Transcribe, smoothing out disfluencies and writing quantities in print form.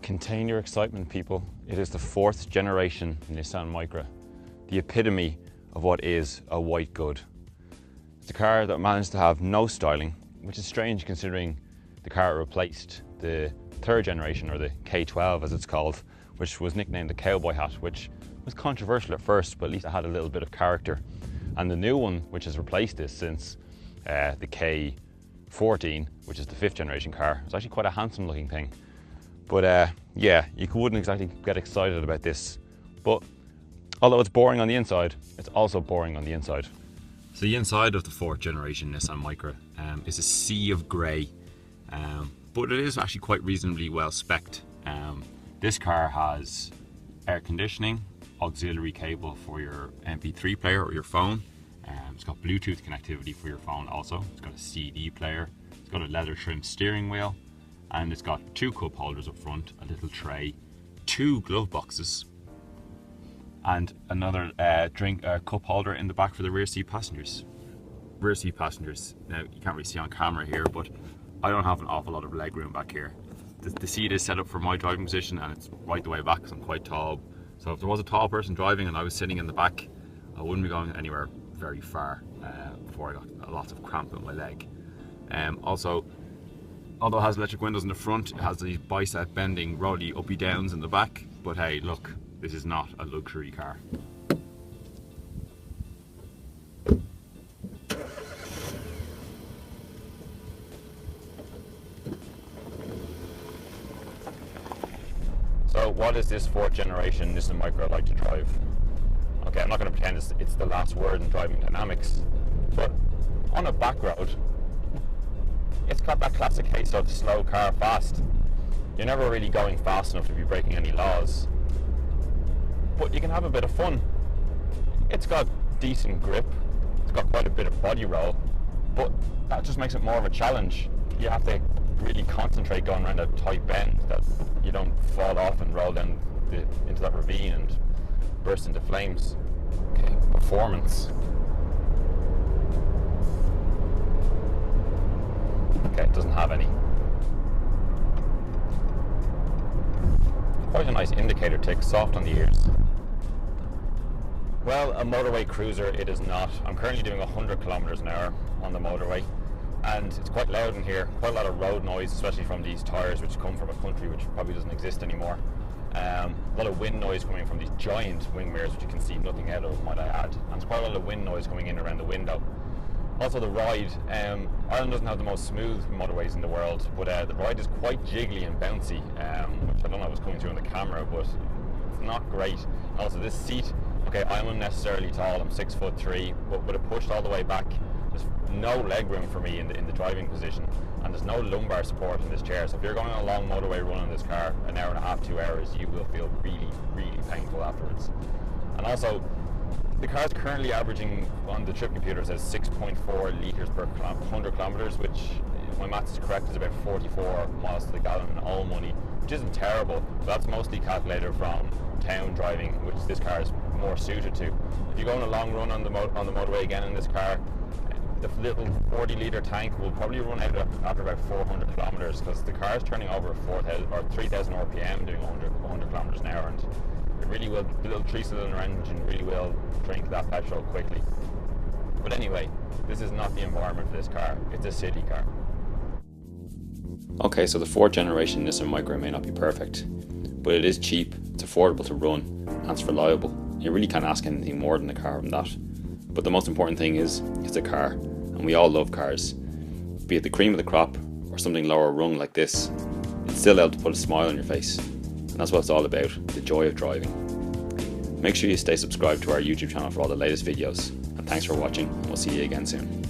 Contain your excitement, people. It is the 4th generation Nissan Micra, the epitome of what is a white good. It's a car that managed to have no styling, which is strange considering the car it replaced, the 3rd generation, or the K12 as it's called, which was nicknamed the cowboy hat, which was controversial at first, but at least it had a little bit of character. And the new one, which has replaced this since the K14, which is the 5th generation car, is actually quite a handsome looking thing. But yeah, you wouldn't exactly get excited about this. But although it's boring on the inside, it's also boring on the inside. So the inside of the 4th generation Nissan Micra is a sea of grey, but it is actually quite reasonably well spec'd. This car has air conditioning, auxiliary cable for your MP3 player or your phone. It's got Bluetooth connectivity for your phone also. It's got a CD player. It's got a leather trimmed steering wheel. And it's got 2 cup holders up front, a little tray, 2 glove boxes, and another cup holder in the back for the rear seat passengers. Rear seat passengers, now you can't really see on camera here, but I don't have an awful lot of leg room back here. The seat is set up for my driving position and it's right the way back because I'm quite tall. So if there was a tall person driving and I was sitting in the back, I wouldn't be going anywhere very far before I got lots of cramp in my leg. Also, although it has electric windows in the front, it has these bicep bending rolly uppy downs in the back. But hey, look, this is not a luxury car. So what is this 4th generation Nissan Micra like to drive? Okay, I'm not going to pretend it's the last word in driving dynamics, but on a back road, it's got that classic case of slow car fast. You're never really going fast enough to be breaking any laws, but you can have a bit of fun. It's got decent grip, it's got quite a bit of body roll, but that just makes it more of a challenge. You have to really concentrate going around a tight bend that you don't fall off and roll down into that ravine and burst into flames. Okay, performance. Okay, it doesn't have any. Quite a nice indicator tick, soft on the ears. Well, a motorway cruiser it is not. I'm currently doing 100 kilometers an hour on the motorway, and it's quite loud in here. Quite a lot of road noise, especially from these tyres which come from a country which probably doesn't exist anymore. A lot of wind noise coming from these giant wing mirrors which you can see nothing out of, might I add. And there's quite a lot of wind noise coming in around the window. Also the ride, Ireland doesn't have the most smooth motorways in the world, but the ride is quite jiggly and bouncy, which I don't know if was coming through on the camera, but it's not great. Also this seat, okay, I'm unnecessarily tall, I'm 6'3", but with it pushed all the way back, there's no leg room for me in the driving position, and there's no lumbar support in this chair. So if you're going on a long motorway run in this car, an hour and a half, 2 hours, you will feel really, really painful afterwards. And also, the car is currently averaging on the trip computer says 6.4 litres per 100 kilometres, which, if my maths is correct, is about 44 miles to the gallon in all money, which isn't terrible. But that's mostly calculated from town driving, which this car is more suited to. If you go on a long run on the motorway again in this car, the little 40 litre tank will probably run out after about 400 kilometres, because the car is turning over 3,000 RPM doing 100 kilometres an hour, and it really will, the little 3-cylinder engine really will drink that petrol quickly. But anyway, this is not the environment for this car, it's a city car. Okay, so the 4th generation Nissan Micra may not be perfect, but it is cheap, it's affordable to run, and it's reliable. You really can't ask anything more than a car from that. But the most important thing is, it's a car, and we all love cars. Be it the cream of the crop, or something lower rung like this, it's still able to put a smile on your face. And that's what it's all about, the joy of driving. Make sure you stay subscribed to our YouTube channel for all the latest videos, and thanks for watching, and we'll see you again soon.